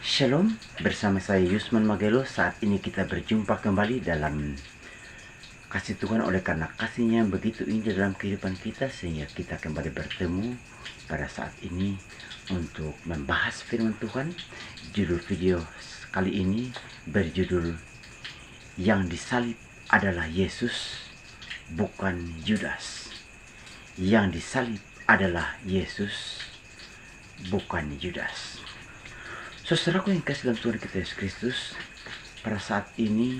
Shalom, bersama saya Yusman Magelo. Saat ini kita berjumpa kembali dalam kasih Tuhan, oleh karena kasih-Nya yang begitu indah dalam kehidupan kita, sehingga kita kembali bertemu pada saat ini untuk membahas firman Tuhan. Judul video kali ini berjudul Yang Disalib Adalah Yesus, Bukan Yudas. Yang disalib adalah Yesus, bukan Yudas. Saudaraku yang kasih dalam Tuhan kita Yesus Kristus, pada saat ini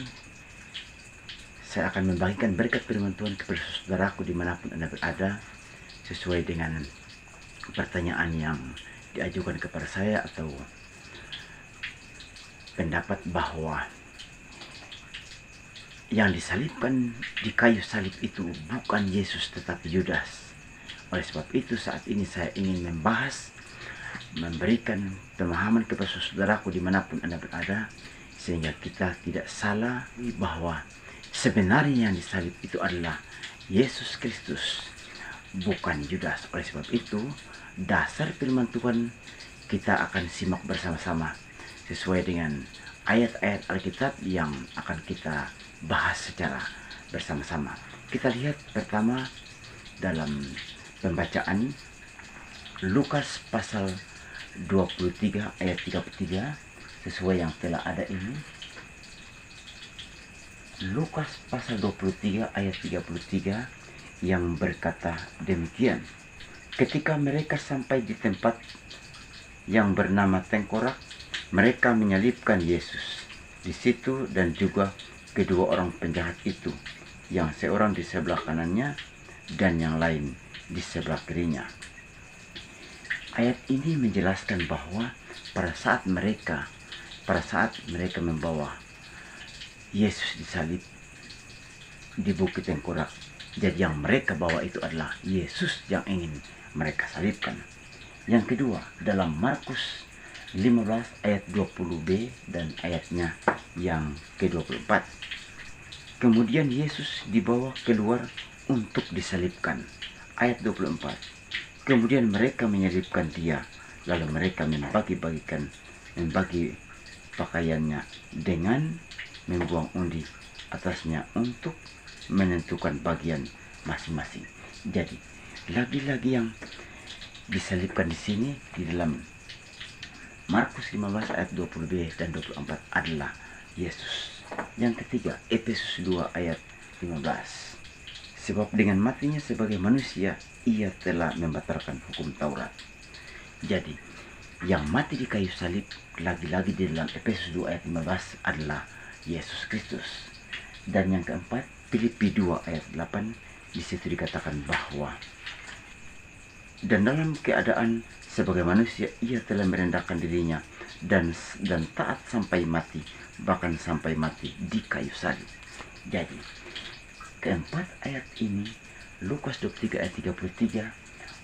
saya akan membagikan berkat firman Tuhan kepada saudaraku dimanapun Anda berada, sesuai dengan pertanyaan yang diajukan kepada saya atau pendapat bahwa yang disalibkan di kayu salib itu bukan Yesus tetapi Yudas. Oleh sebab itu saat ini saya ingin memberikan pemahaman kepada saudaraku dimanapun Anda berada, sehingga kita tidak salah bahwa sebenarnya yang disalib itu adalah Yesus Kristus, bukan Yudas. Oleh sebab itu dasar firman Tuhan kita akan simak bersama-sama sesuai dengan ayat-ayat Alkitab yang akan kita bahas secara bersama-sama. Kita lihat pertama dalam pembacaan Lukas pasal 23 ayat 33 sesuai yang telah ada ini. Lukas pasal 23 ayat 33 yang berkata demikian. Ketika mereka sampai di tempat yang bernama Tengkorak, mereka menyalibkan Yesus di situ dan juga kedua orang penjahat itu, yang seorang di sebelah kanannya dan yang lain di sebelah kirinya. Ayat ini menjelaskan bahwa pada saat mereka membawa Yesus disalib di Bukit Tengkorak, jadi yang mereka bawa itu adalah Yesus yang ingin mereka salibkan. Yang kedua, dalam Markus 15 ayat 20b dan ayatnya yang ke-24. Kemudian Yesus dibawa keluar untuk disalibkan. Ayat 24. Kemudian mereka menyalibkan dia, lalu mereka membagi pakaiannya dengan membuang undi atasnya untuk menentukan bagian masing-masing. Jadi, lagi-lagi yang disalibkan di sini di dalam Markus 15 ayat 20b dan 24 adalah Yesus. Yang ketiga, Efesus 2 ayat 15. Sebab dengan matinya sebagai manusia, ia telah membatalkan hukum Taurat. Jadi, yang mati di kayu salib lagi-lagi di dalam Efesus 2 ayat 15 adalah Yesus Kristus. Dan yang keempat, Filipi 2 ayat 8, di situ dikatakan bahwa dan dalam keadaan sebagai manusia ia telah merendahkan dirinya dan taat sampai mati, bahkan sampai mati di kayu salib. Jadi, keempat ayat ini, Lukas 23 ayat 33,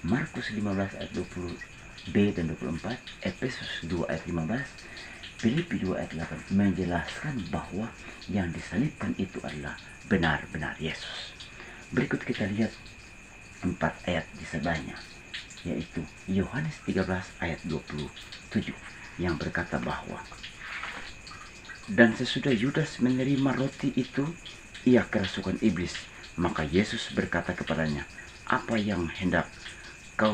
Markus 15 ayat 20b dan 24, Efesus 2 ayat 15, Filipi 2 ayat 8 menjelaskan bahwa yang disalibkan itu adalah benar-benar Yesus. Berikut kita lihat 4 ayat di sebelahnya, yaitu Yohanes 13 ayat 27 yang berkata bahwa dan sesudah Yudas menerima roti itu, ia kerasukan iblis. Maka Yesus berkata kepadanya, apa yang hendak kau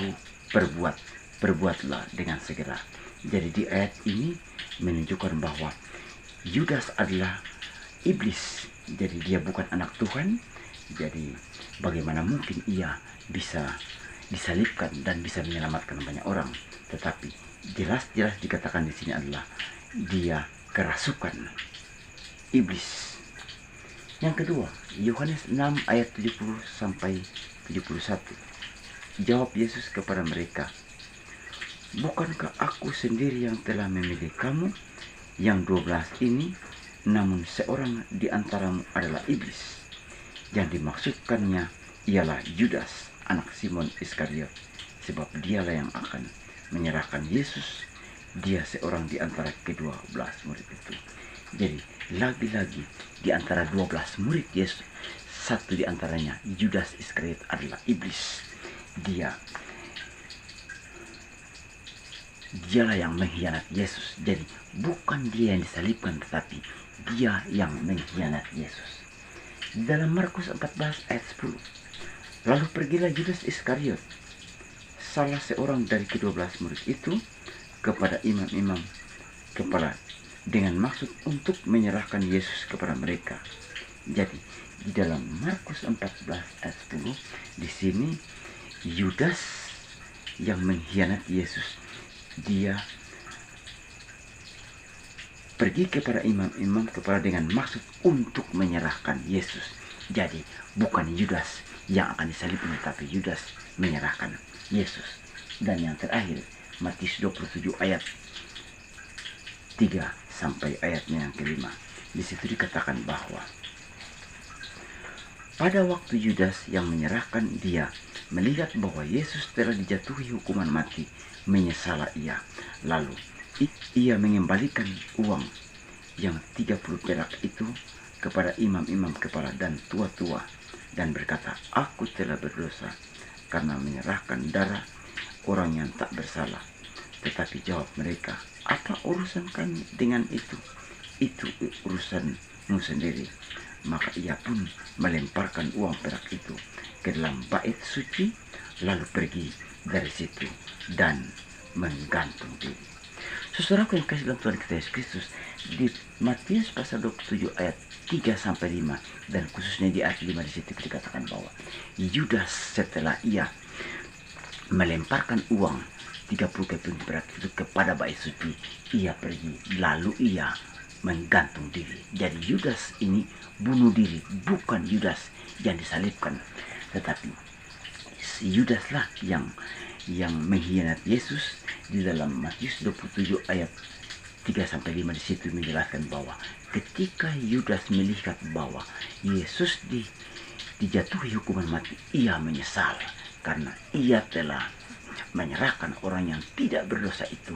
perbuat, perbuatlah dengan segera. Jadi di ayat ini menunjukkan bahwa Yudas adalah iblis. Jadi dia bukan anak Tuhan. Jadi bagaimana mungkin ia bisa disalibkan dan bisa menyelamatkan banyak orang? Tetapi jelas-jelas dikatakan di sini adalah dia kerasukan iblis. Yang kedua, Yohanes 6 ayat 70 sampai 71. Jawab Yesus kepada mereka, bukankah aku sendiri yang telah memilih kamu yang 12 ini? Namun seorang di antaramu adalah iblis. Yang dimaksudkannya ialah Yudas, anak Simon Iskariot, sebab dialah yang akan menyerahkan Yesus. Dia seorang di antara ke-12 murid itu. Jadi lagi-lagi di antara 12 murid Yesus, satu di antaranya Yudas Iskariot adalah iblis. Dia dialah yang mengkhianati Yesus. Jadi bukan dia yang disalibkan, tetapi dia yang mengkhianati Yesus. Di dalam Markus 14 ayat 10, lalu pergilah Judas Iskariot, salah seorang dari ke-12 murid itu, kepada imam-imam kepala dengan maksud untuk menyerahkan Yesus kepada mereka. Jadi di dalam Markus 14 ayat 10, di sini Yudas yang mengkhianati Yesus, dia pergi kepada imam-imam kepala dengan maksud untuk menyerahkan Yesus. Jadi bukan Yudas yang akan disalibkan, tetapi Yudas menyerahkan Yesus. Dan yang terakhir, Matius 27 ayat 3 sampai ayatnya yang kelima. Di situ dikatakan bahwa pada waktu Yudas yang menyerahkan dia melihat bahwa Yesus telah dijatuhi hukuman mati, menyesalah ia. Lalu ia mengembalikan uang yang 30 perak itu kepada imam-imam kepala dan tua-tua dan berkata, aku telah berdosa karena menyerahkan darah orang yang tak bersalah. Tetapi jawab mereka, apa urusan kami dengan itu? Itu urusanmu sendiri. Maka ia pun melemparkan uang perak itu ke dalam bait suci, lalu pergi dari situ dan menggantung diri. Saudaraku yang kasih dalam Tuhan kita Yesus Kristus, di Matius pasal 27 ayat 3 sampai 5 dan khususnya di ayat 5 di situ dikatakan bahwa Yudas setelah ia melemparkan uang 30 keping perak itu kepada bait suci, ia pergi lalu ia menggantung diri. Jadi Yudas ini bunuh diri, bukan Yudas yang disalibkan, tetapi si Yudaslah yang mengkhianati Yesus. Di dalam Matius 27 ayat 3 sampai 5 di situ menjelaskan bahwa ketika Yudas melihat bahwa Yesus dijatuhi hukuman mati, ia menyesal karena ia telah menyerahkan orang yang tidak berdosa itu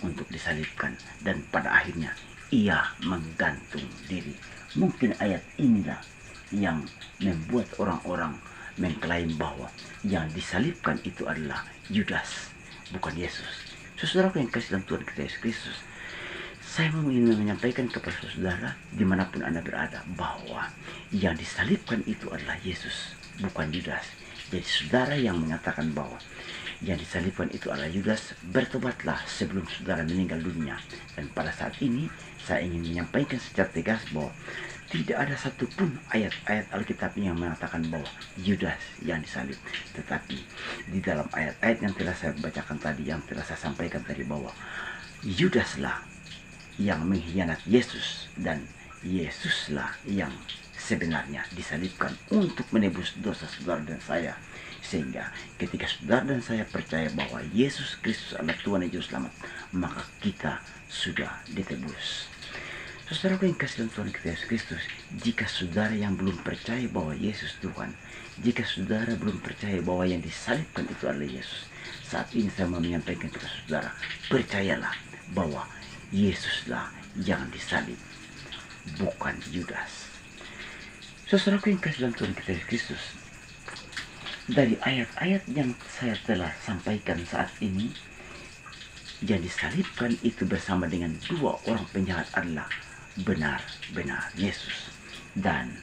untuk disalibkan, dan pada akhirnya ia menggantung diri. Mungkin ayat inilah yang membuat orang-orang mengklaim bahwa yang disalibkan itu adalah Yudas, bukan Yesus. Saudara yang kasih dalam Tuhan kita Yesus Kristus, saya ingin menyampaikan kepada saudara dimanapun Anda berada bahwa yang disalibkan itu adalah Yesus, bukan Yudas. Jadi saudara yang mengatakan bahwa yang disalibkan itu adalah Yudas, bertobatlah sebelum saudara meninggal dunia. Dan pada saat ini saya ingin menyampaikan secara tegas bahwa tidak ada satupun ayat-ayat Alkitab yang mengatakan bahwa Yudas yang disalib. Tetapi di dalam ayat-ayat yang telah saya bacakan tadi, yang telah saya sampaikan tadi, bahwa Yudaslah yang mengkhianati Yesus dan Yesuslah yang sebenarnya disalibkan untuk menebus dosa saudara dan saya. Sehingga ketika saudara dan saya percaya bahwa Yesus Kristus adalah Tuhan dan Juru Selamat, maka kita sudah ditebus. Saudara yang kasih dalam Tuhan kita Yesus Kristus, jika saudara yang belum percaya bahwa Yesus Tuhan, jika saudara belum percaya bahwa yang disalibkan itu adalah Yesus, saat ini saya mau menyampaikan kepada saudara, percayalah bahwa Yesuslah yang disalib, bukan Yudas. Saudara yang kasih dalam Tuhan kita Yesus Kristus, dari ayat-ayat yang saya telah sampaikan saat ini, yang disalibkan itu bersama dengan dua orang penjahat adalah benar-benar Yesus. Dan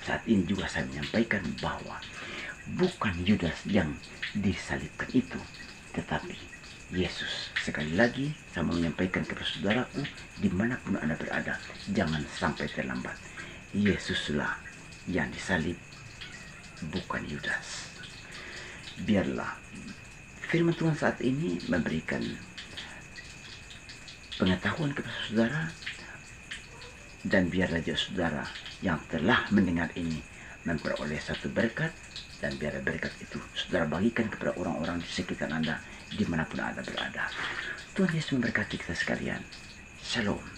saat ini juga saya menyampaikan bahwa bukan Yudas yang disalibkan itu, tetapi Yesus. Sekali lagi saya mau menyampaikan kepada saudaraku dimanapun Anda berada, jangan sampai terlambat. Yesuslah yang disalib, bukan Yudas. Biarlah firman Tuhan saat ini memberikan pengetahuan kepada saudara, dan biarlah juga saudara yang telah mendengar ini memperoleh satu berkat, dan biarlah berkat itu saudara bagikan kepada orang-orang di sekitar Anda dimanapun Anda berada. Tuhan Yesus memberkati kita sekalian. Shalom.